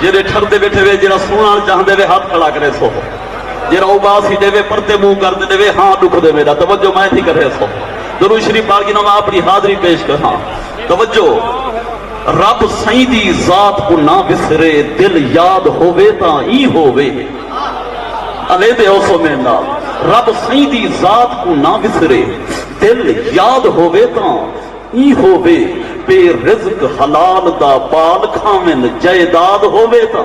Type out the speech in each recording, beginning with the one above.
جیڑے ٹھردے بیٹھے وے جڑا سونا چاہندے وے ہاتھ کھڑا کرے سو جڑا اباسی دے وے پردے منہ کر دے وے ہاں دکھ دے میرا توجہ میں تھی کرے سو درود شریف پاک جنہوں میں اپنی حاضری پیش کر ہاں توجہ رب سائیں دی ذات کو نہ بسرے دل یاد ہووے تا ای ہووے علی دے اوسو میں نا رب سائیں دی ذات کو نہ بسرے دل یاد ہووے تا ای ہووے بے رزق حلال دا پال کھامن جائیداد ہووے تا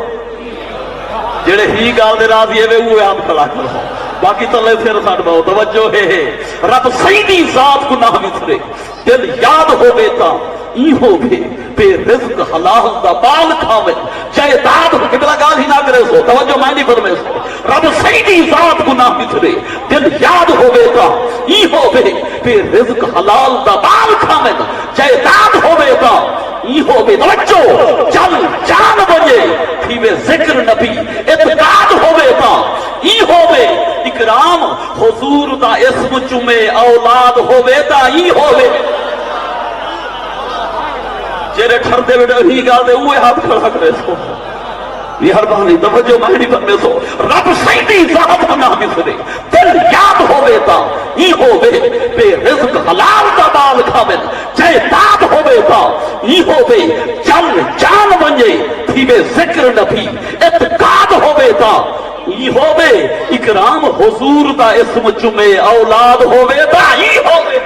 جڑے ہی گال دے راضی ہے وہ آپ کھڑا کرو باقی تو لے پھر ساڈ باؤ توجہ ہے رب سائیں دی ذات کو نہ بسرے دل یاد ہووے تا ای ہووے بے رزق حلال دا پال کھامن جائیداد ہو کتنا گال ہی نہ کرے سو توجہ میں نہیں فرمے سو رب سائیں دی ذات کو نہ بسرے دل یاد ہووے تا ای ہووے بے رزق حلال دا پال کھامن جائیداد ہووے تا ای ہووے توجہ چل جان بجے تھی وے ذکر نبی اعتقاد ہووے تا ای ہووے اکرام حضور دا اسم چمے اولاد ہووے تا ای ہووے جیرے ٹھردے بیٹے ہی گال دے اوے ہاتھ کھڑا کرے سو مہربانی توجہ مہنی فرمے سو رب سائیں دی ذات نہ بسرے دل یاد ہووے تا ای ہووے بے رزق حلال دا بال کھاون جائیداد ہووے تا ای ہووے چل جان ونجے تھی وے ذکر نبی اعتقاد ہووے تا ای ہووے اکرام حضور دا اسم چمے اولاد ہووے تا ای ہووے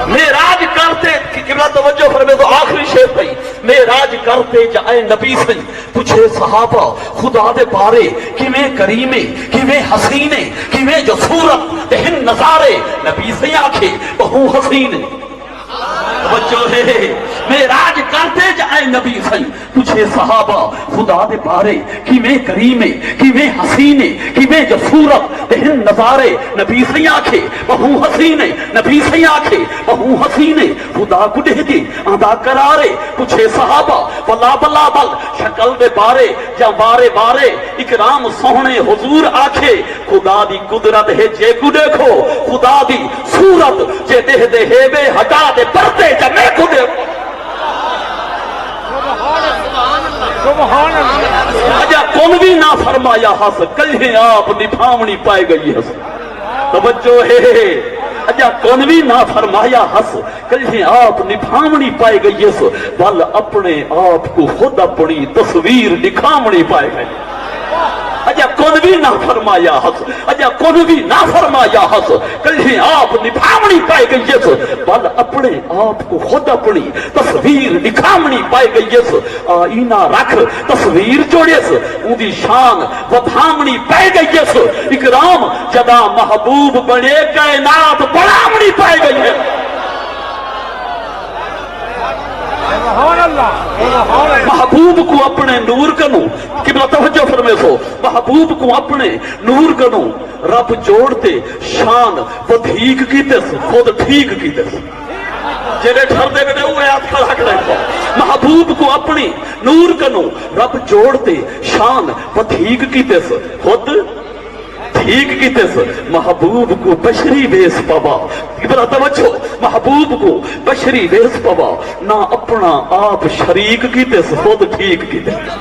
میراج کرتے قبلہ توجہ فرمے تو آخری شیخ بھئی میراج کرتے جائے نبی سے پوچھے صحابہ خدا دے بارے کیویں کریمے کیویں حسینے کیویں جو صورت دہن نظارے نبی سے آکھے بہو حسینے توجہ ہے میراج کرتے جائے نبی سے پوچھے صحابہ خدا دے بارے کیویں کریمے کیویں حسینے کیویں جو صورت دہن نظارے نبی سے آکھے بہو حسینے نبی سے آکھے بہو حسینے خدا کو دے دے آدھا کرارے پوچھے صحابہ بلا بلا بل شکل دے بارے یا بارے بارے اکرام سونے حضور آکھے خدا دی قدرت ہے جے کو دیکھو خدا دی صورت جے دے دے ہے بے ہٹا دے پردے جا میں کو دیکھو اجا کون بھی نہ فرمایا حس کلہیں آپ نبھاونی پائے گئی حس توجہ ہے اجا کون بھی نہ فرمایا حس کلہیں آپ نبھاونی پائے گئی حس بل اپنے آپ کو خود اپنی تصویر دکھاونی پائے گئی اجا کون بھی نہ فرمایا حس اجا کون بھی نہ فرمایا حس کلہیں آپ نبھاونی پائے گئی حس بل اپنے آپ کو خود اپنی تصویر دکھاونی پائے گئی حس آئینہ رکھ تصویر جوڑیس ان دی شان ودھامنی پائے گئی حس اکرام جدا محبوب بنے کائنات بڑھامنی پائے گئی ہے محبوب کو اپنے نور کنو قبلہ توجہ فرمے سو محبوب کو اپنے نور کنو رب جوڑتے شان ودھیک کیتس خود ٹھیک کیتس جیڑے ٹھردے بیٹے ہوئے آپ کھڑا کرے سو محبوب کو اپنی نور کنو رب جوڑتے شان ودھیک کیتس خود ٹھیک کیتس محبوب کو بشری بیس پوا قبلہ توجہ محبوب کو بشری بیس پوا نہ اپنا آپ شریک کیتس خود ٹھیک کیتس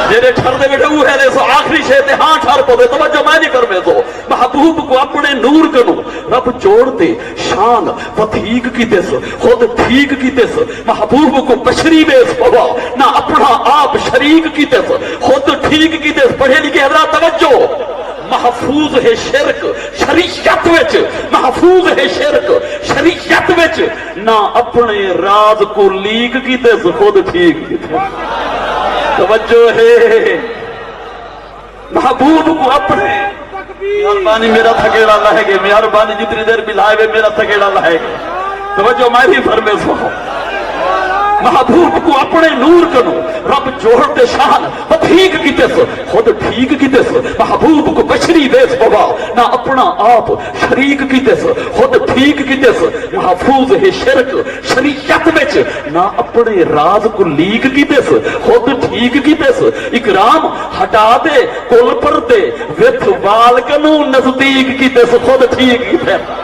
جیرے ٹھردے بیٹھے ہوئے ہیں سو آخری شہتے ہاں ٹھار پودے توجہ میں نہیں کرمے سو محبوب کو اپنے نور کنو رب جوڑتے شان و ٹھیک کیتس خود ٹھیک کیتس محبوب کو بشری بیس پوا نہ اپنا آپ شریک کیتس خود ٹھیک کیتس پڑھے لکھے حضرات توجہ محفوظ ہے شرک شریعت وچ محفوظ ہے شرک شریعت وچ نہ اپنے راز کو لیک کیتے خود ٹھیک کیتے توجہ ہے محبوب کو اپنے مہربانی میرا تھکیڑا لائے گے مہربانی جتنی دیر بھی لائے گے میرا تھکیڑا لائے گے توجہ میں بھی فرمے سو محبوب کو اپنے نور کنو رب جوڑتے شان و ٹھیک کیتس خود ٹھیک کیتس محبوب کو بشری بیس پوا نہ اپنا آپ شریک کیتس خود ٹھیک کیتس محفوظ ہے شرک شریعت وچ نہ اپنے راز کو لیک کیتس خود ٹھیک کیتس اکرام ہٹا دے کل پردے وچ وال کنو نزدیک کیتس خود ٹھیک کیتس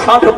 60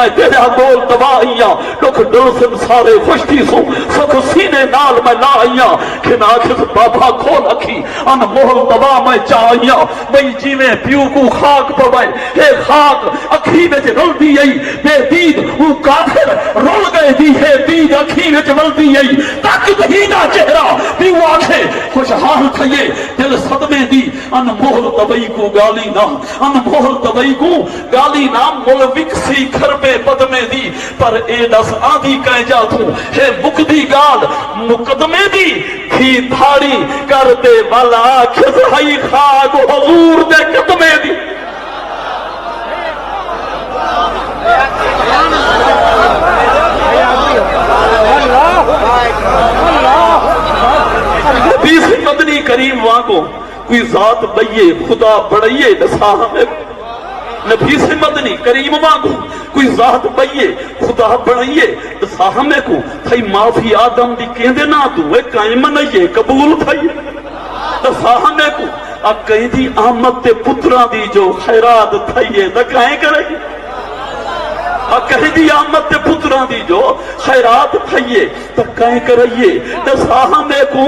میں تیرا گول دبائیاں لکھ ڈلسن سارے خوشتی سو سکھ سینے نال میں لائیاں کہ ناکس بابا کھول اکھی انمول دبا میں چاہیاں بھئی جی میں پیو کو خاک پوائے اے خاک اکھی میں رل دی ای بے دید وہ کافر رل گئے دی ہے دید اکھی میں رل دی ای تاکہ دہینا چہرہ پیو آنکھے خوشحال تھئیے دل صدمے دی انمول دبائی کو گالی نا انمول دبائی کو گالی نا ملوک سی گھر میں بدمے دی پر اے دس آدھی کہہ جاتوں ہے مقدی گال مقدمے دی تھی دھاڑی کر دے والا کھزائی خاک حضور دے قدمے دی حدیث مدنی کریم وانگو کوئی ذات بئیے خدا بڑھئیے نسا ہمیں نبی سے مدنی کریم مانگو کوئی ذات بئیے خدا بڑھئیے نسا ہمیں کو تھائی معافی آدم دی کہندے نا تو اے قائم نہیں قبول تھائی نسا ہمیں کو اب کہیں دی آمد تے پتران دی جو خیرات تھائیے تا کہیں کریں اب کہیں دی آمد تے پتران دی جو خیرات تھائیے تا کہیں کرئیے نسا ہمیں کو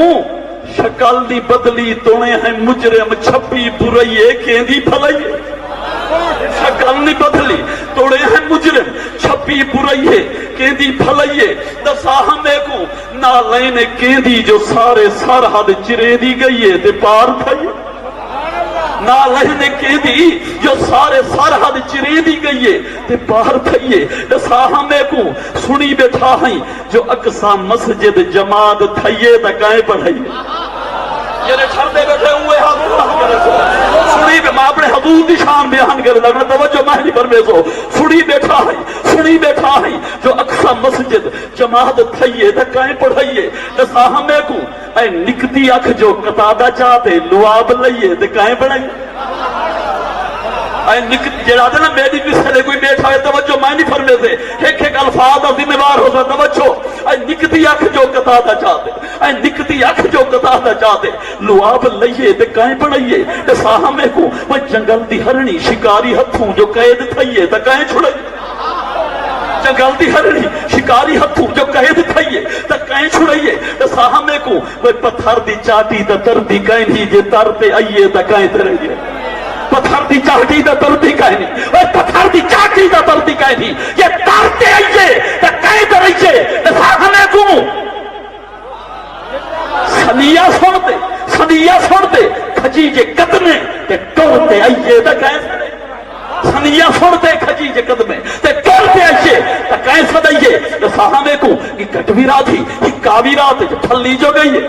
شکل دی بدلی تونے ہیں مجرم چھپی برائیے کہندی پھلائیے شکل نہیں بدلی توڑے ہیں مجرم چھپی برائیے کہندی پھلائیے دسا ہمیں کو نالین کہندی جو سارے سرحد چرے دی گئیے تے پار تھائیے نالین کہندی جو سارے سرحد چرے دی گئیے تے پار تھائیے دسا ہمیں کو سنی بیٹھا ہیں جو اقصا مسجد جماعت تھائیے تا کائیں پڑھائیے یہ چھردے بیٹھے ہوئے اللہ کرے سو سنی پہ ماں اپنے حضور دی شان بیان کرے لگنا توجہ مہنی پر میں سو سنی بیٹھا ہے جو اقصا مسجد جماعت تھائیے تا کائیں پڑھائیے نسا ہمیں کو اے نکتی اکھ جو قطادہ چاہتے لواب لئیے تے کائیں پڑھائیے اے نکتی جڑا دینا میری مسئلے کوئی بیٹھا ہے توجہ معنی فرمے سے ایک الفاظ ذمہ وار ہو سا توجہ اے نکتی اکھ جو قطادہ چاہتے اے نکتی اکھ جو قطادہ چاہتے لواب لئیے تے کائیں پڑھائیے تے ساہمے کو وہ جنگل دی ہرنی شکاری ہتھوں جو قید تھائیے تے کائیں چھڑائیے جنگل دی ہرنی شکاری ہتھوں جو قید تھائیے تے کائیں چھڑائیے تے ساہمے کو وہ پتھر دی چاٹی تے تردی کائیں نہیں جے ترتے آئیے تے کائیں ترائیے پتھر دی چاٹی دا تردی کہیں نہیں وہ پتھر دی چاٹی دا تردی کہیں نہیں یہ تارتے آئیے تا کہیں درائیے نسا ہمیں کو سنیہ سنتے کھجی جے قدمے تے ٹورتے آئیے تا کہیں سنیہ سنتے کھجی جے قدمے تے ٹورتے آئیے تا کہیں سدائیے نسا ہمیں کو یہ کٹوی رات ہی یہ کاوی رات جو پھلی جو گئی ہے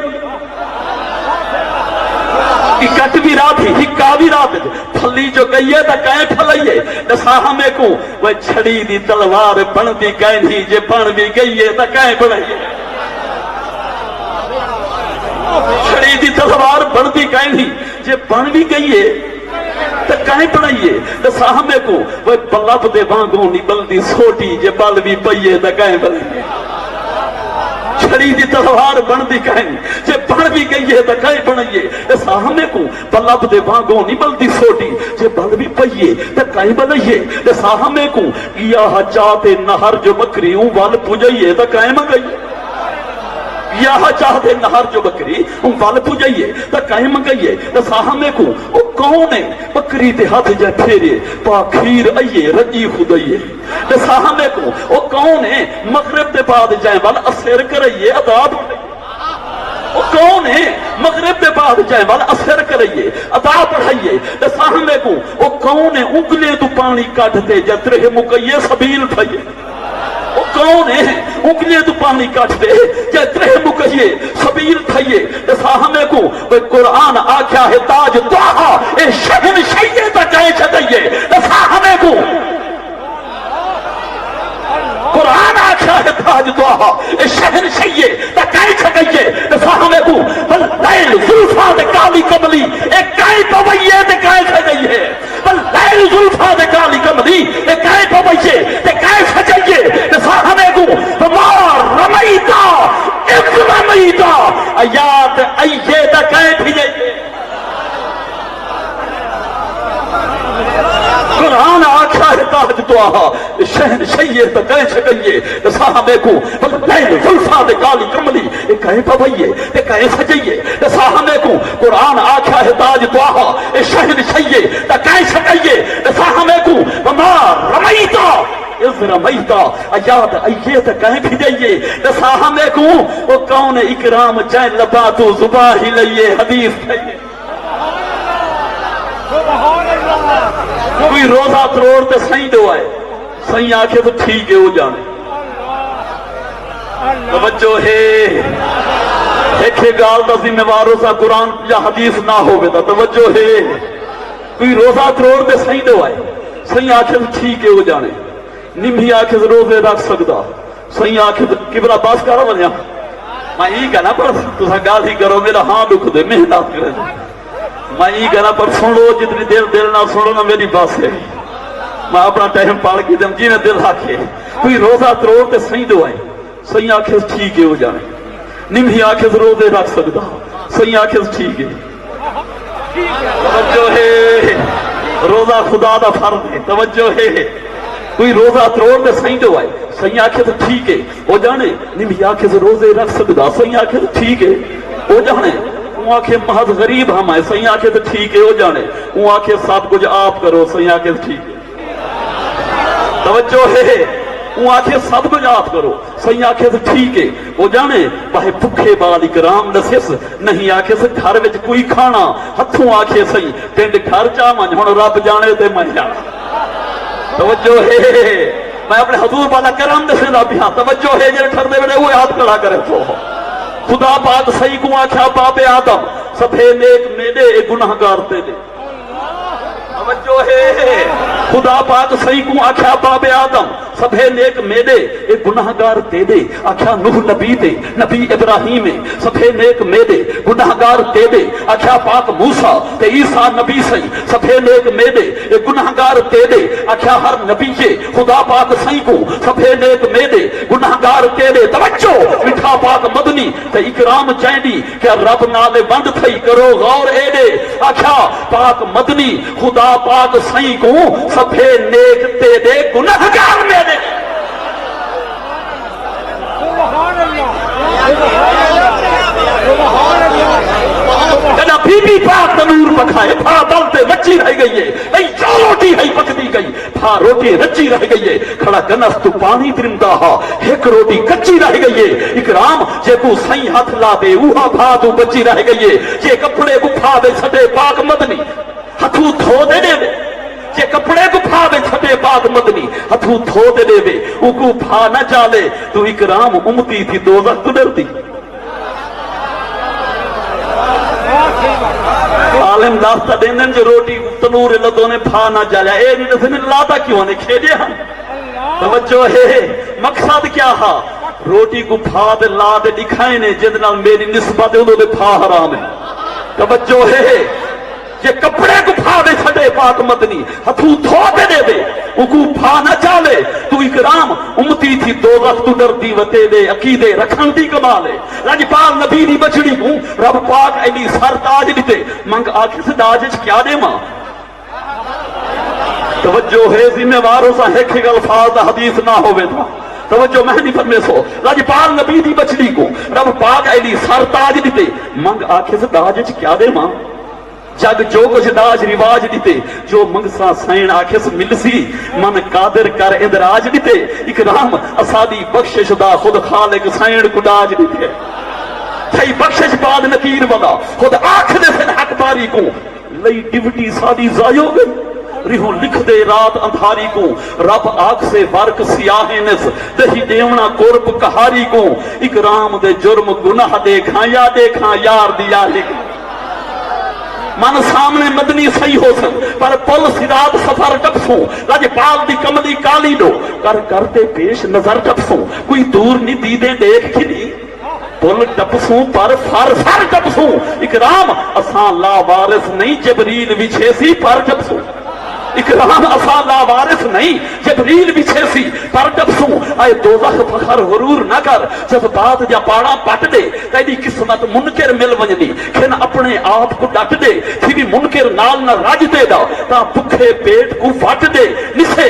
کٹوی رات ہی کاوی رات پھلی جو گئی ہے تا کہیں پھلائیے نسا ہمیں کو وہ چھڑی دی تلوار بن دی کہیں نہیں جے بن بھی گئی ہے تا کہیں بنائیے چھڑی دی تلوار بن دی کہیں نہیں جے بن بھی گئی ہے تا کہیں بنائیے نسا ہمیں کو وہ بلب دے بانگوں نی بلدی سوٹی جے بل بھی پئیے تا کہیں بنائیے چھڑی دی تلوار بن دی کہیں جے بن بھی گئی ہے تا کہیں بنائیے ایسا ہمیں کو بلب دے بانگوں نہیں بلدی سوٹی جے بل بھی پئیے تا کہیں بنائیے ایسا ہمیں کو گیاہ چاہتے نہر جو بکری اون وال پوجائیے تا کہیں منگائیے گیاہ چاہتے نہر جو بکری اون وال پوجائیے تا کہیں منگائیے ایسا ہمیں کو او کون ہے بکری تے ہاتھ جائے پھیرے پاکھیر آئیے رجی خدائیے ایسا ہمیں کو او کون ہے مغرب دے بعد جائیں والا اسیر کرائیے عذاب وہ کون ہے مغرب دے بعد جائے والا اثر کرائیے عطا پڑھائیے ایسا ہمیں کو وہ کون ہے انگلے تو پانی کاٹتے جترے مکیے سبیل تھائیے وہ کون ہے انگلے تو پانی کاٹتے جترے مکیے سبیل تھائیے ایسا ہمیں کو وہ قرآن آکھیا ہے تاج دعا اے شہن شیئے تا کہیں چھتائیے ایسا ہمیں کو قرآن آکھا ہے تاج دعا اے شہن شیئے تا کہیں چھگئیے ایسا ہمیں کو بل لیل ظلفہ دے کالی کملی اے کہیں پوئیے دے کہیں چھگئیے بل لیل ظلفہ دے کالی کملی اے کہیں پوئیے دے کہیں چھگئیے ایسا ہمیں کو بمار رمیتا اک رمیتا آیات آئیے تا کہیں بھیجئیے قرآن آکھا ہے تاج تو آہا شہن شیئے تا کہیں چھکئیے صاحبے کو لین ظلفہ دے کالی کملی کہیں پبھئیے کہیں سجئیے صاحبے کو قرآن آکھا ہے تاج تو آہا شہن شیئے تا کہیں چھکئیے صاحبے کو وما رمیتا اس رمیتا ایاد ایت کہیں بھیجئیے صاحبے کو وہ کون اکرام چین لباتو زباہی لئیے حدیث کہیے کوئی روزہ تروڑتے سائیں دو آئے سائیں آکھے تو ٹھیک ہے وہ جانے توجہ ہے ایک گال دا ذمہ وار روزہ قرآن یا حدیث نہ ہو گئے توجہ ہے کوئی روزہ تروڑتے سائیں دو آئے سائیں آکھے تو ٹھیک ہے وہ جانے نمہی آکھے تو روزے رکھ سکتا سائیں آکھے تو کبرا باس کرا بنیا میں یہ کہنا پر تو سا گال ہی کرو میرا ہاں دکھ دے محنت کرے میں یہ کہنا پر سن لو جتنی دل نہ سنو نہ میری بات ہے میں اپنا ٹائم پاڑ کی دم جی میں دل آکھے کوئی روزہ تروڑتے سائیں دو آئے سائیں آکھے تو ٹھیک ہے وہ جانے نمہی آکھے تو روزے رکھ سکتا سائیں آکھے تو ٹھیک ہے توجہ ہے روزہ خدا دا فرض ہے توجہ ہے کوئی روزہ تروڑتے سائیں دو آئے سائیں آکھے تو ٹھیک ہے وہ جانے نمہی آکھے تو روزے رکھ سکتا سائیں آکھے تو ٹھیک ہے وہ جانے وہ آکھے محض غریب ہم آئے سائیں آکھے تو ٹھیک ہے وہ جانے وہ آکھے سب کچھ آپ کرو سائیں آکھے تو ٹھیک ہے توجہ ہے وہ آکھے سب کچھ آپ کرو سائیں آکھے تو ٹھیک ہے وہ جانے باہے بکھے بال اکرام نسس نہیں آکھے سے گھر وچ کوئی کھانا ہتھوں آکھے سائیں پنڈ گھر چا من ہن رب جانے تے میں جانا توجہ ہے میں اپنے حضور والا کرام دے سے پیا توجہ ہے جڑے ٹھردے وڑے وہ ہاتھ کھڑا کرے تو خدا پاک صحیح کو آکھا باپ آدم سبھے نیک میرے گناہگار تیرے توجہ ہے خدا پاک صحیح کو آکھا باپ آدم سبھے نیک میرے گناہگار تیرے آکھا نوح نبی دے نبی ابراہیم سبھے نیک میرے گناہگار تیرے آکھا پاک موسیٰ تے عیسیٰ نبی صحیح سبھے نیک میرے گناہگار تیرے آکھا ہر نبی خدا پاک صحیح کو سبھے نیک میرے گناہگار تیرے توجہ مٹھا پاک مدنی تے اکرام چیندی کہ رب نالے بند تھئی کرو غور ایڈے آکھا پاک مدنی خدا پاک صحیح کو سبھے نیک تیرے گناہگار میرے کہنا بی بی پاک تنور پکھائے پھا دلتے رچی رہ گئی ہے ای جو روٹی ہے پکتی گئی پھا روٹی رچی رہ گئی ہے کھڑا کنس تو پانی درمدہ ہا ایک روٹی کچی رہ گئی ہے اکرام جے کو سائیں ہاتھ لا دے اوہا پھا تو بچی رہ گئی ہے جے کپڑے کو پھا دے سٹے پاک مدنی ہتھو دھو دے دے جے کپڑے کو پھا دے چھٹے پاک مدنی ہتھو دھو دے دے بے او کو پھا نہ چالے تو اکرام امتی تھی دوزخ تو ڈرتی عالم لاستہ دیندن جو روٹی تنور لدوں نے پھا نہ چالیا اے نہیں دسنے لاتا کیوں نے کھیڑے ہم توجہ ہے مقصد کیا ہا روٹی کو پھا دے لا دے دکھائیں نے جدنا میری نسبت انہوں نے پھا حرام ہے توجہ ہے یہ کپڑے کو پھا دے چھڑے پاک مدنی ہتھو دھو دے دے دے وہ کو پھا نہ چالے تو اکرام امتی تھی دوزخ تو ڈرتی وتے دے عقیدے رکھن دی کمالے راجپال نبی دی بچڑی کو رب پاک ایڈی سر تاج دیتے منگ آنکھ سے داجج کیا دے ماں توجہ ہے ذمہ واروں سا ایک الفاظ حدیث نہ ہوئے تھا توجہ مہنی فرمے سو راجپال نبی دی بچڑی کو رب پاک ایڈی سر تاج دیتے منگ آنکھ سے داجج کیا دے ماں جگ جو کچھ داج رواج دیتے جو منگسا سین آکھس ملسی من قادر کر اندراج دیتے اکرام اسادی بخشش دا خود خالق سین کو داج دیتے تھئی بخشش بعد نکیر والا خود آنکھ دے سے حق باری کو لئی ڈیوٹی سادی ضائع گئی ریہوں لکھ دے رات اندھاری کو رب آنکھ سے برق سیاہ نس دہی دیونا قرب کہاری کو اکرام دے جرم گناہ دیکھاں یا دیکھاں یار دیا لکھ من سامنے مدنی صحیح ہو سن پر پل سرات سفر ٹپسوں راجپال دی کملی کالی دو کر کرتے پیش نظر ٹپسوں کوئی دور نہیں دیدے دیکھ کھلی پل ٹپسوں پر فر فر ٹپسوں اکرام اسان لا وارث نہیں جبریل وچھیسی پر ٹپسوں اکرام اسان لا وارث نہیں جبریل وچھیسی پر ٹپسوں آئے دوزخ فخر غرور نہ کر جب بات جا پاڑا پٹ دے تیری قسمت منکر مل ونجنی کھن اپنے آپ کو ڈٹ دے تھی بھی منکر نال نہ راج دے دا تا بکھے پیٹ کو فٹ دے نسے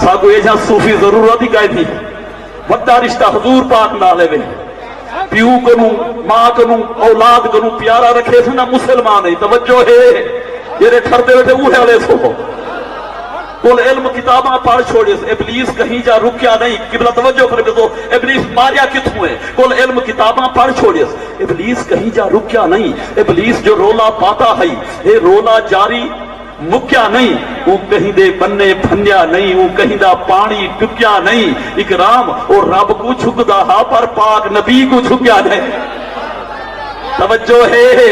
ساگو یہ جہاں صوفی ضرورت ہی کہی تھی وڈا رشتہ حضور پاک نالے میں پیو کنو ماں کنو اولاد کنو پیارا رکھے تھے نا مسلمان ہی توجہ ہے یہ ٹھردے بیٹھے اوہے والے سو کل علم کتاباں پڑھ چھوڑے ابلیس کہیں جا رکیا نہیں قبلہ توجہ کرے تو ابلیس ماریا کتوں ہے کل علم کتاباں پڑھ چھوڑے ابلیس کہیں جا رکیا نہیں ابلیس جو رولا پاتا ہے یہ رولا جاری مکیا نہیں وہ کہیں دے بننے پھنیا نہیں وہ کہیں دا پانی ٹکیا نہیں اکرام اور رب کو جھکدا ہا پر پاک نبی کو جھکیا نہیں توجہ ہے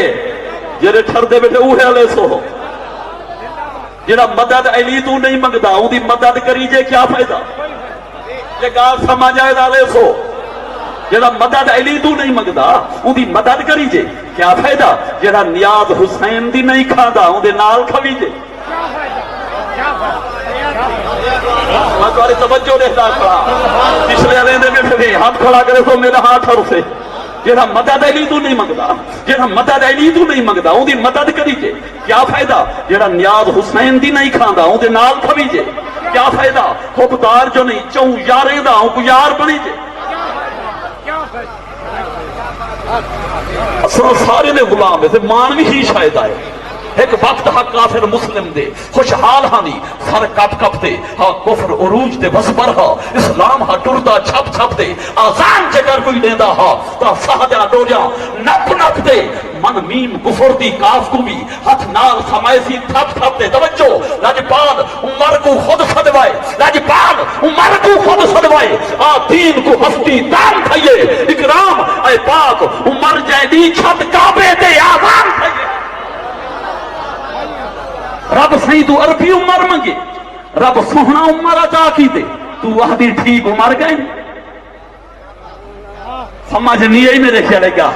جڑے ٹھردے بیٹھے اوہے والے سو جڑا مدد علی تو نہیں منگدا اون دی مدد کری جے کیا فائدہ یہ گال سمجھ آئے والے سو جڑا مدد علی تو نہیں منگدا اون دی مدد کری جے کیا فائدہ جڑا نیاز حسین دی نہیں کھاندا اون دے نال کھوی جے میں تمہاری توجہ دیکھتا کھڑا پچھلے والے دے بیٹھے ہاتھ کھڑا کرے تو میرا ہاتھ ہر سے جڑا مدد علی تو نہیں منگدا جڑا مدد علی تو نہیں منگدا اون دی مدد کری جے کیا فائدہ جڑا نیاز حسین دی نہیں کھاندا اون دے نال کھوی جے کیا فائدہ حبدار جو نہیں چوں یاریں دا اون کو یار بنی جے اصلا سارے نے غلام ہے مانوی ہی شاید آئے ایک وقت ہاں کافر مسلم دے خوشحال ہانی سر کپ کپ دے ہاں کفر عروج دے بسبر ہاں اسلام ہاں ٹردا چھپ چھپ دے آزان جگر کوئی دیندہ ہاں تا سہدہ ڈوریا نپ نپ دے من میم کفر دی کاف کو بھی ہاتھ نال سمائسی تھپ تھپ دے توجہ لاجپال عمر کو خود صدوائے لاجپال عمر کو خود صدوائے دین کو ہستی دان تھائیے اکرام اے پاک عمر جیدی چھت کعبے دے آزان تھائیے رب سہی تو عربی عمر منگے رب سوہنا عمر عطا کی دے تو وحدی ٹھیک عمر گئے سمجھ نہیں آئی میرے خیال ہے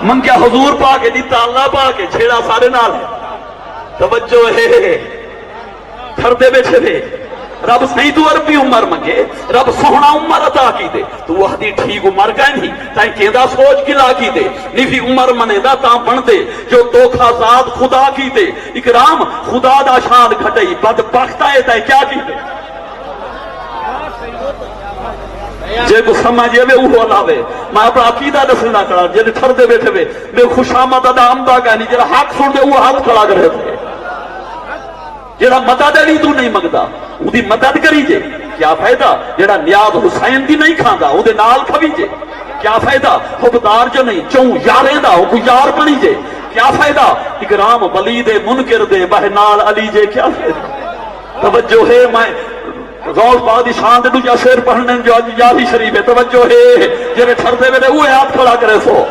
منگیا حضور پاکے دیتا اللہ پاکے چھیڑا سارے نال توجہ ہے کھردے بیٹھے دے رب سہی تو عربی عمر منگے رب سوہنا عمر عطا کی دے تو وحدی ٹھیک عمر گئے نہیں تائیں کیندہ سوچ گلا کی دے نیفی عمر منے دا تاں بن دے جو دوکھا ذات خدا کی دے اکرام خدا دا شان گھٹئی بد بختہ ہے تائیں کیا کی دے جے کو سمجھے وے اوہ علاوے میں اپنا عقیدہ دسنا کرا جے ٹھردے بیٹھے وے میں خوش آمد ادا امدہ گئے نہیں جے حق سن دے وہ حق کھڑا کر رہے تھے جڑا مدد علی تو نہیں منگدا اون دی مدد کری جے کیا فائدہ جڑا نیاز حسین دی نہیں کھاندا اون دے نال کھوی جے کیا فائدہ حبدار جو نہیں چوں یاریں دا او کو یار بنی جے کیا فائدہ اکرام ولی دے منکر دے بہنال علی جے کیا فائدہ توجہ ہے میں غوث پاک دی شان دے دوجا شعر پڑھنے جو یاری شریف ہے توجہ ہے جڑے ٹھردے ویلے اوہ ہاتھ کھڑا کرے سو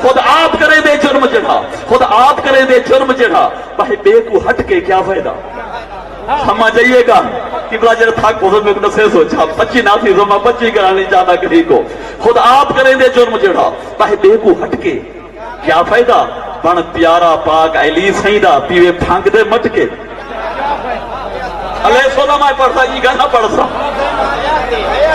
خود آپ کرے دے جرم جڑا خود آپ کرے دے جرم جڑا بھائی بے کو ہٹ کے کیا فائدہ سمجھ جائیے گا قبلہ جڑا تھا گزر میں کنسے سوچا بچی نہ تھی زمان بچی کرانی چاہتا کہیں کو خود آپ کریں دے جرم جڑا بھائی بے کو ہٹ کے کیا فائدہ بن پیارا پاک علی سیدہ پیوے پھانک دے مٹ کے علیہ السلام آئے پڑھتا یہ گانا پڑھتا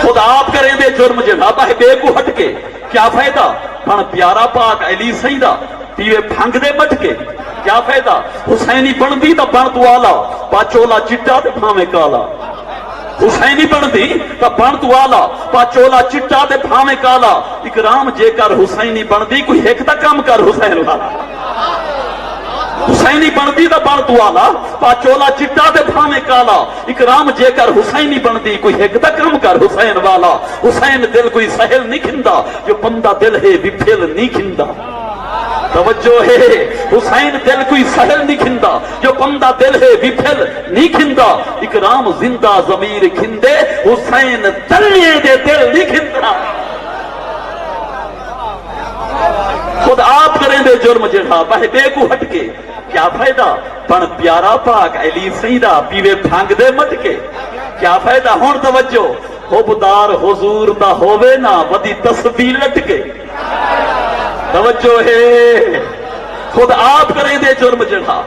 خود آپ کریں دے جرم جڑا بھائی بے کو ہٹ کے کیا فائدہ بن پیارا پاک علی سیدہ پیوے پھانک دے مٹ کے کیا فائدہ حسینی بن دی تا بن تو آلہ پاچولا چٹا تے بھامے کالا حسینی بن دی تا بن تو آلہ پاچولا چٹا تے بھامے کالا اکرام جے کر حسینی بن دی کوئی ایک تا کم کر حسین والا حسینی بن دی تا بن تو آلہ پاچولا چٹا تے بھامے کالا اکرام جے کر حسینی بن دی کوئی ایک تا کم کر حسین والا حسین دل کوئی سہل نہیں کھندا جو بندہ دل ہے بھی پھیل نہیں کھندا توجہ ہے حسین دل کوئی سہل نہیں کھندا جو بندہ دل ہے وپھل نہیں کھندا اکرام زندہ ضمیر کھندے حسین دلیے دے دل نہیں کھندا خود آپ کریں دے جرم جڑا بہے بے کو ہٹ کے کیا فائدہ بن پیارا پاک علی سیدہ پیوے بھانگ دے مٹ کے کیا فائدہ ہون توجہ حبدار حضور دا ہووے نا ودی تسبیح لٹ کے توجہ ہے خود آپ کریں دے جرم جڑا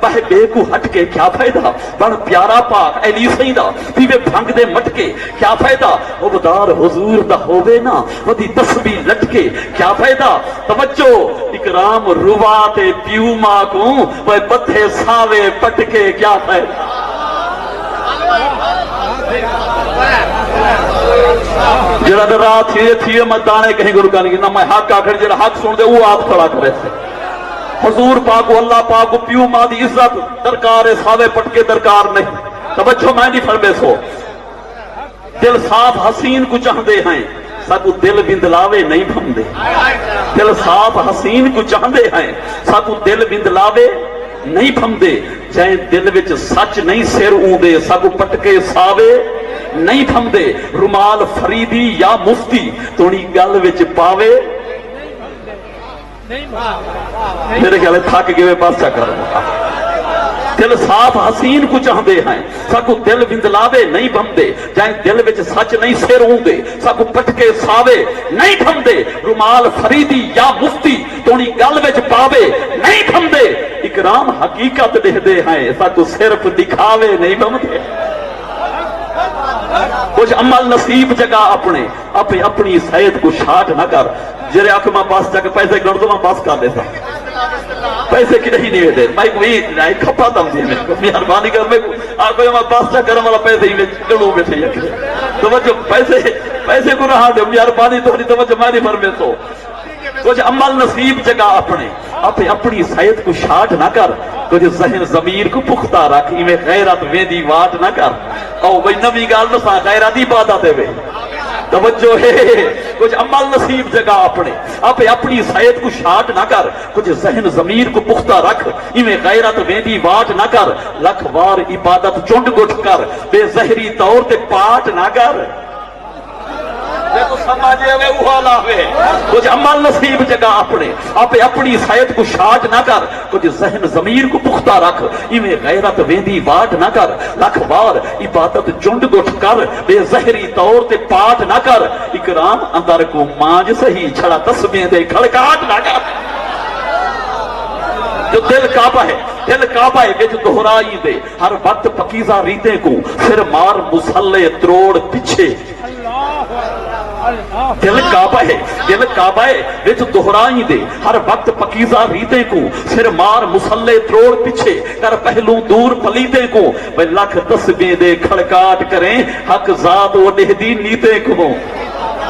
بہے بے کو ہٹ کے کیا فائدہ بن پیارا پاک علی سیدہ پیوے بھنگ دے مٹ کے کیا فائدہ عبدار حضور دا ہووے نا ودی تسبیح لٹ کے کیا فائدہ توجہ اکرام روات پیو ماں کو وہ بدھے ساوے پٹ کے کیا فائدہ جڑا رات تھی میں دانے کہیں گرو کا نہیں نہ میں حق آخر جڑا حق سن دے وہ ہاتھ کھڑا کرے سے حضور پاک اللہ پاک پیو ماں دی عزت درکار ہے ساوے پٹکے درکار نہیں توجہ میں نہیں فرمے سو دل صاف حسین کو چاہتے ہیں ساکو دل بندلاوے نہیں بھمدے دل صاف حسین کو چاہتے ہیں ساکو دل بندلاوے نہیں بھمدے جائیں دل وچ سچ نہیں سر اوندے ساکو پٹکے ساوے نہیں بھمدے رومال فریدی یا مفتی تونی گل وچ پاوے میرے خیال تھک گئے پاس چا کر دل صاف حسین کو چاہتے ہیں ساکو دل بندلاوے نہیں بھمدے جائیں دل وچ سچ نہیں سر اوندے ساکو پٹکے ساوے نہیں بھمدے رومال فریدی یا مفتی تونی گل وچ پاوے نہیں بھمدے اکرام حقیقت دہدے ہیں ساکو صرف دکھاوے نہیں بھمدے کچھ عمل نصیب جگہ اپنے اپنی صحت کو شاٹ نہ کر جرے آکھ ماں پاس جا کے پیسے گھڑ دو ماں پاس کر دیتا پیسے کی نہیں ہوئے دے میں کوئی کھپا تھا مجھے مہربانی کر میں آکھ ماں پاس جا کرم والا پیسے ہی گھڑوں بیٹھے یکی توجہ پیسے کو رہا دے مہربانی تو توجہ میں نہیں فرمے تو کچھ عمل نصیب جگہ اپنی صحت کو شاٹ نہ کر کچھ ذہن ضمیر کو پختہ رکھ میں غیرت ویدی واٹ نہ کر او بھئی نوی گال نسا غیرتی بات آتے ہوئے توجہ ہے کچھ عمل نصیب جگہ اپنی صحت کو شاٹ نہ کر کچھ ذہن ضمیر کو پختہ رکھ میں غیرت ویدی واٹ نہ کر لکھ وار عبادت چونڈ گٹھ کر بے زہری طور تے پاٹ نہ کر کچھ عمل نصیب جگہ اپنی صحت کو شاٹ نہ کر کچھ ذہن ضمیر کو پختہ رکھ میں غیرت ویندی واٹ نہ کر لکھ بار عبادت چنڈ گٹھ کر بے زہری طور تے پاٹ نہ کر اکرام اندر کو مانج سہی چھڑا تسبیح دے کھڑکاٹ نہ کر جو دل کعبہ ہے وچ دہرائی دے ہر وقت پکیزہ ریتے کو پھر مار مسلے تروڑ پیچھے دل کعبہ ہے وچ دہرائی دے ہر وقت پکیزہ ریتے کو پھر مار مسلے تروڑ پیچھے کر پہلو دور پلیتے کو بے لکھ تسبیح دے کھڑکاٹ کریں حق ذات و نہدی نیتے کو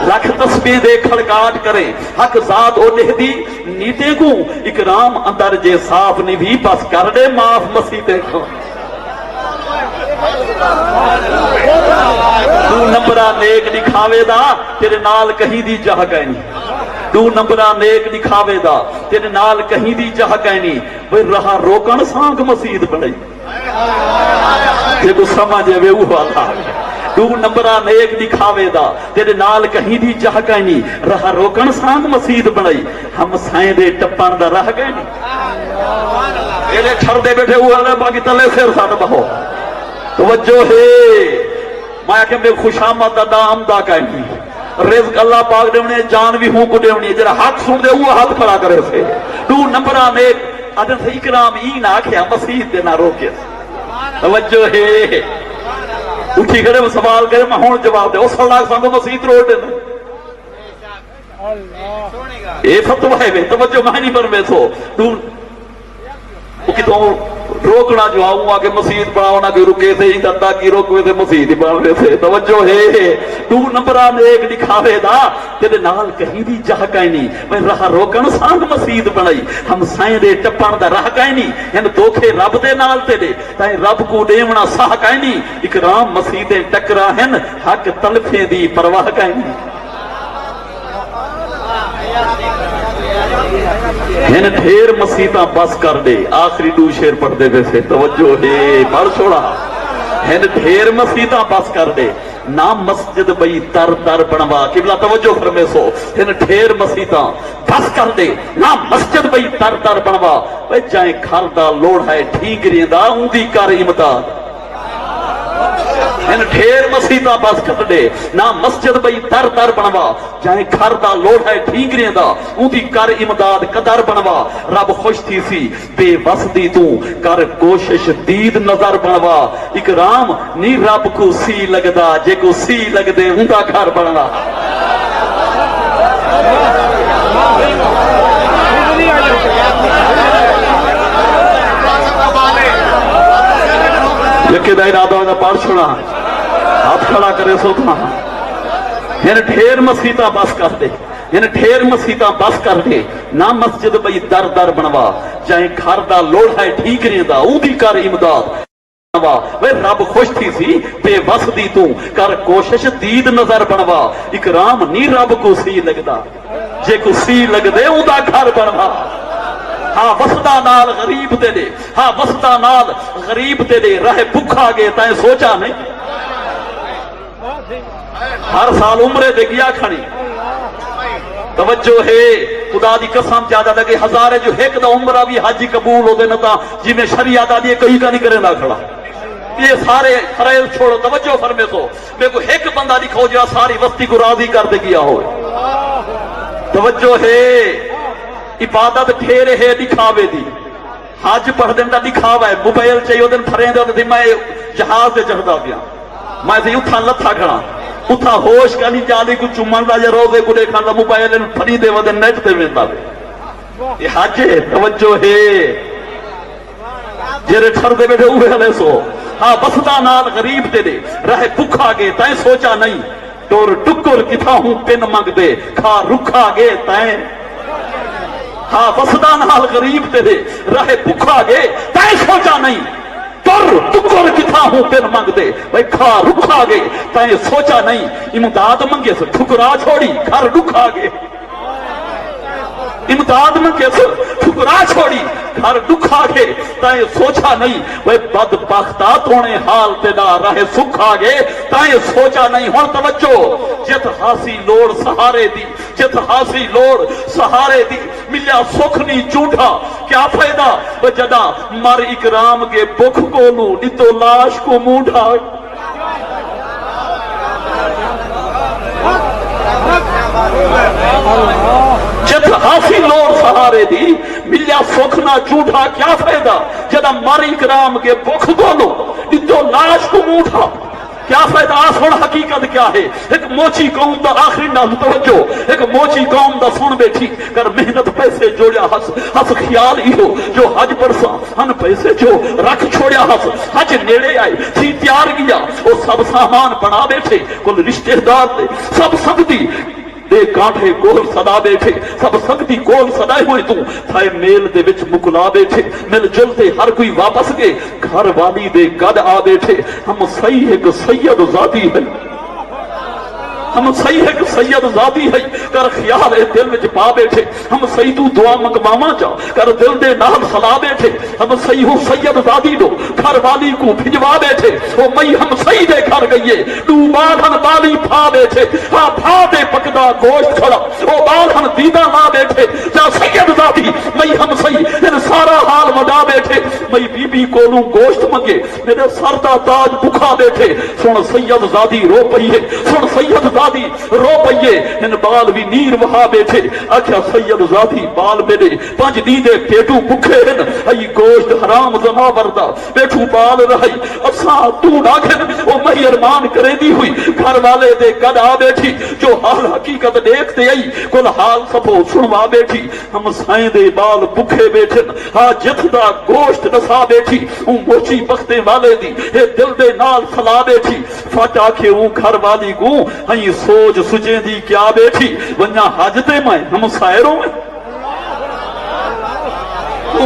لکھ تسبیح دے کھڑکاٹ کریں حق ذات و نہدی نیتے کو اکرام اندر جے صاف نہیں بھی پس کر دے معاف مسیتے کو دو نمبرہ نیک دکھاوے دا تیرے نال کہیں دی جہ گئنی دو نمبرہ نیک دکھاوے دا تیرے نال کہیں دی جہ گئنی بھئی رہا روکن سانگ مسید بڑھئی یہ کو سمجھے وے اوہ تھا دو نمبرہ نیک دکھاوے دا تیرے نال کہیں دی جہ گئنی رہا روکن سانگ مسید بڑھئی ہم سائیں دے ٹپان دا رہ گئنی میرے چھڑ دے بیٹھے ہوئے ہیں باقی تلے سیر ساتھ بہو توجہ ہے میں کہ میں خوش آمد دا دام دا کہیں رزق اللہ پاک دیونے جان بھی ہوں کو دیونے جرہ حق سن دے وہ ہاتھ کھڑا کرے سے دو نمبرہ نیک ادن سے اکرام این آکھیا مسیح دے نہ روکے توجہ ہے اٹھی کرے وہ سوال کرے میں ہون جواب دے اس اللہ سانگو مسیح روڑ دے اے فتوہ ہے توجہ میں نہیں پر میں سو کہ تو روکنا جو آؤں آکے مسجد پڑھاونا کہ رکے تھے ہی تتا کی روکوے تھے مسجد پڑھ رہے تھے توجہ ہے دو نمبرہ نیک دکھاوے دا تیرے نال کہیں دی جہ کائنی میں رہا روکن سانگ مسجد بنائی ہم سائیں دے ٹپان دا رہ کائنی ہن دوکھے رب دے نال تیرے تائیں رب کو دیونا ساہ کائنی اکرام مسجدیں ٹکرا ہن حق تلفے دی پرواہ کائنی ہن ڈھیر مسیطہ بس کر دے آخری دو شیر پڑھ دے ویسے توجہ ہے پڑھ چھوڑا ہن ڈھیر مسیطہ بس کر دے نام مسجد بئی تر تر بنوا قبلہ توجہ فرمے سو ہن ڈھیر مسیطہ بس کر دے نام مسجد بئی تر تر بنوا بھئی جائیں گھر دا لوڑ ہے ٹھیک ریندا اوندی کر امداد ان ڈھیر مسیطہ بس کر دے نہ مسجد بئی تر تر بنوا جائیں گھر دا لوڑ ہے ٹھیک ریندا اونی کر امداد قدر بنوا رب خوش تھی سی بے وسدی تو کر کوشش دید نظر بنوا اکرام نی رب کو سی لگدا جے کو سی لگ دے ہوندا گھر بنوا یکی دا ارادہ ہونا پار چھوڑا ہاتھ کھڑا کرے سو تھا ان ڈھیر مسیطہ بس کر دے، ان ڈھیر مسیطہ بس کر دے، نہ مسجد بئی در در بنوا، جائیں گھر دا لوڑا ہے ٹھیک نہیں دا او دی کر امداد وے رب خوش تھی سی بے بس دی تو کر کوشش دید نظر بنوا، اکرام نہیں رب کو سی لگدا، جے کو سی لگ دے او دا گھر بنوا۔ ہاں وسدا نال غریب تے دے، ہاں وسدا نال غریب تے دے، رہ بھکھا گے تائیں سوچا نہیں، ہر سال عمرے دے گیا کھڑی، توجہ ہے خدا دی قسم زیادہ لگے ہزارے جو ایک دا عمرہ بھی حج قبول ہو دے نتا جی میں شریعت آدھی کئی کا نہیں کرے نہ کھڑا، یہ سارے خریل چھوڑو توجہ فرمے تو میں کو ایک بندہ دکھاؤ جو ساری وستی کو راضی کر دے گیا ہوئے، توجہ ہے عبادت ٹھیرے ہے دکھاوے دی، حج پڑھ دن دا دکھاوا ہے، موبائل چاہیے دن پھریں دے میں جہاز دے چڑھدا پیا، میں سے اتھا لتھا کھڑا اتھا ہوش کا نہیں جالی کو چمان دا یا روزے کو دیکھا دا موبائل ان پھری دے ودن نیٹ دے ویندہ دے، یہ حج ہے توجہ ہے جیرے ٹھر دے بیٹھے اوہ علیہ سو، ہاں بسدا نال غریب تے دے رہ بکھا گے تائیں سوچا نہیں، ٹور ٹکر کتھا ہوں پن منگ دے کھا رکھا گے تائیں، ہاں بسدا نال غریب تے دے رہ بکھا گے تائیں سوچا نہیں، ٹکر کتھا ہوں پھر منگ دے بھائی کھا رکھا گے تائیں سوچا نہیں، امداد منگے سے ٹھکرا چھوڑی گھر رکھا گے، امداد منگے سے ٹھکرا چھوڑی گھر رکھا گے تائیں سوچا نہیں، بھائی بدبختہ تونے حال تینا رہ سکھا گے تائیں سوچا نہیں، ہون توجہ جت ہاسی لوڑ سہارے دی، جت ہاسی لوڑ سہارے دی، ملیا سکھنی جھوٹا کیا فائدہ جدا مر اکرام کے بکھ کو لوں نتو لاش کو مونڈا، جت ہاسی لوڑ سہارے دی ملیا سکھنا جھوٹا کیا فائدہ جدا مر اکرام کے بکھ کو لوں نتو لاش کو مونڈا، کیا فائدہ آسون حقیقت کیا ہے، ایک موچی قوم دا آخری نام توجہ، ایک موچی قوم دا سن بیٹھی کر محنت پیسے جوڑیا ہس خیال ہی ہو جو حج پرسا ہن پیسے جو رکھ چھوڑیا ہس حج نیڑے آئے تھی تیار گیا وہ سب سامان بنا بیٹھے کل رشتہ دار دے سب سکتی دے کانٹے گول صدا بیٹھے سب سکتی گول صدائے ہوئے تو تھائے میل دے وچ مکلا بیٹھے مل جلتے ہر کوئی واپس گئے گھر والی دے گد آ بیٹھے، ہم صحیح ایک سید ذاتی ہے، ہم صحیح ایک سید ذاتی ہے کر خیال ہے دل وچ پا بیٹھے، ہم صحیح تو دعا منگواما جا کر دل دے نام خلا بیٹھے، ہم صحیح ہو سید ذاتی دو گھر والی کو بھجوا بیٹھے، او مئی ہم صحیح دے گھر گئیے تو بالہن بالی پھا بیٹھے، ہاں پھا دے پکدا گوشت کھڑا او بالہن دیدہ لا بیٹھے، جا سید ذاتی مئی ہم صحیح ان سارا حال وڈا بیٹھے، مئی بی بی کولوں گوشت منگے میرے سر دا تاج بکھا بیٹھے، سن سید ذاتی رو پئیے، سن سید ذاتی رو پئیے، ان بال بھی نیر وہا بیٹھے، اکھیا سید ذاتی بال میرے پانچ دیدے پیٹو بکھے ہیں، ای گوشت حرام زما بردا بیٹھو بال رہی اساں تو ناکھن او مہی ارمان کرے دی ہوئی گھر والے دے گد آ بیٹھی جو حال حقیقت دیکھتے آئی کل حال سبو سنوا بیٹھی، ہم سائیں دے بال بکھے بیٹھن ہاں جت دا گوشت نسا بیٹھی، اون موچی بختے والے دی اے دل دے نال سلا بیٹھی، فاٹا کے اون گھر والی کو ہاں سوچ سچیں دی کیا بیٹھی، ونیا حاجتے میں ہم سائروں میں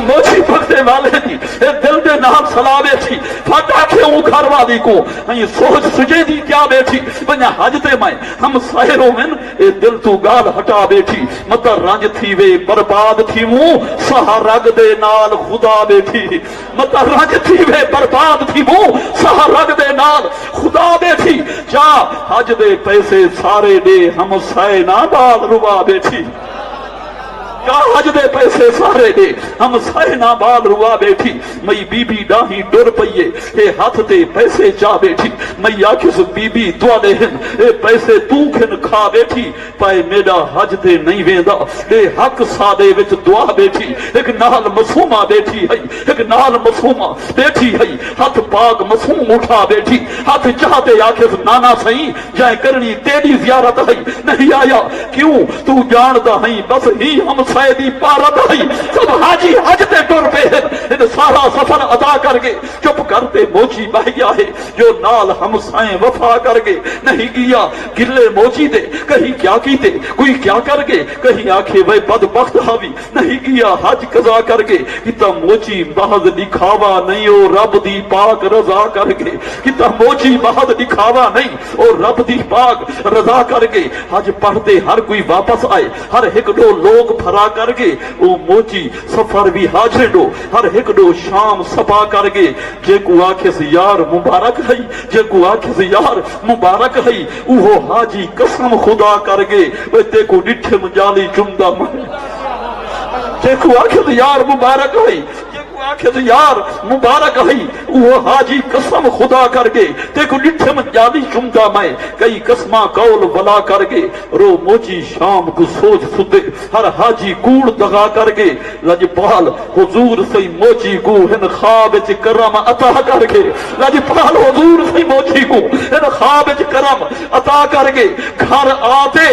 موچی بختے والے دی اے دل دے نام سلا بیٹھی، فاٹا کے اون گھر والی کو ہاں سوچ سچیں دی کیا بیٹھی، ونیا حاجتے میں ہم سائروں میں اے دل تو گال ہٹا بیٹھی، مطر رنج تھی وے برباد تھی موں سہا رگ دے نال خدا بیٹھی، مطر رنج تھی وے برباد تھی موں سہا رگ دے نال خدا بیٹھی، جا حج دے پیسے سارے دے ہم سائے نا بال روا بیٹھی، کا حج دے پیسے سارے دے ہم سائے نا بال روا بیٹھی، مئی بی بی ڈاہی ڈر پئیے اے ہاتھ تے پیسے جا بیٹھی، مئی آکھس بی بی دعا دے ہن اے پیسے تو کھن کھا بیٹھی، پائے میڈا حج تے نہیں ویندا اے حق سادے وچ دعا بیٹھی، ایک نال مسومہ بیٹھی ہے، ایک نال مسومہ بیٹھی ہے، ہاتھ پاک مسوم اٹھا بیٹھی، ہاتھ چاہتے آکھس نانا سہی جائیں کرنی تیری زیارت ہے، نہیں آیا کیوں تو جاندہ ہیں بس ہی ہم سیدی پارت آئی سب حاجی حج تے ٹر پے ان سارا سفر ادا کر کے چپ کرتے موچی بہ گیا ہے جو نال ہمسائیں وفا کر کے نہیں گیا گلے موچی دے کہیں کیا کیتے کوئی کیا کر کے کہیں آنکھیں وے بدبخت حاوی نہیں گیا حج قضا کر کے کتا موچی بہت دکھاوا نہیں او رب دی پاک رضا کر کے کتا موچی بہت دکھاوا نہیں او رب دی پاک رضا کر کے حج پڑھتے ہر کوئی واپس آئے ہر ایک دو لوگ پھرا کر کے او موچی سفر بھی حاجر دو ہر ایک دو شام سپا کر کے جے کو آکھے سے یار مبارک ہے جے کو آکھے سے یار مبارک ہے اوہو حاجی قسم خدا کر کے وہ تے کو ڈٹھے مجالی چمدہ میں جے کو آکھے سے یار مبارک ہے آخر یار مبارک ہے وہ حاجی قسم خدا کر کے دیکھو نٹھے من جانی چمدہ میں کئی قسمہ قول ولا کر کے رو موچی شام کو سوچ سدے ہر حاجی کوڑ دغا کر کے لجپال حضور سے موچی کو ہن خواب چ کرم عطا کر کے لجپال حضور سے موچی کو ہن خواب چ کرم عطا کر کے گھر آتے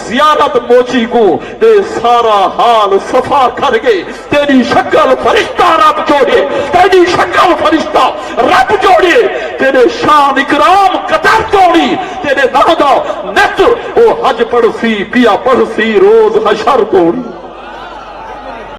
زیارت موچی کو دے سارا حال صفا کر کے تیری شکل فرشتہ رب جوڑے تیری شکل فرشتہ رب جوڑے تیرے شان اکرام قدر توڑی تیرے نادا نت او حج پڑھ سی پیا پڑھ سی روز حشر توڑی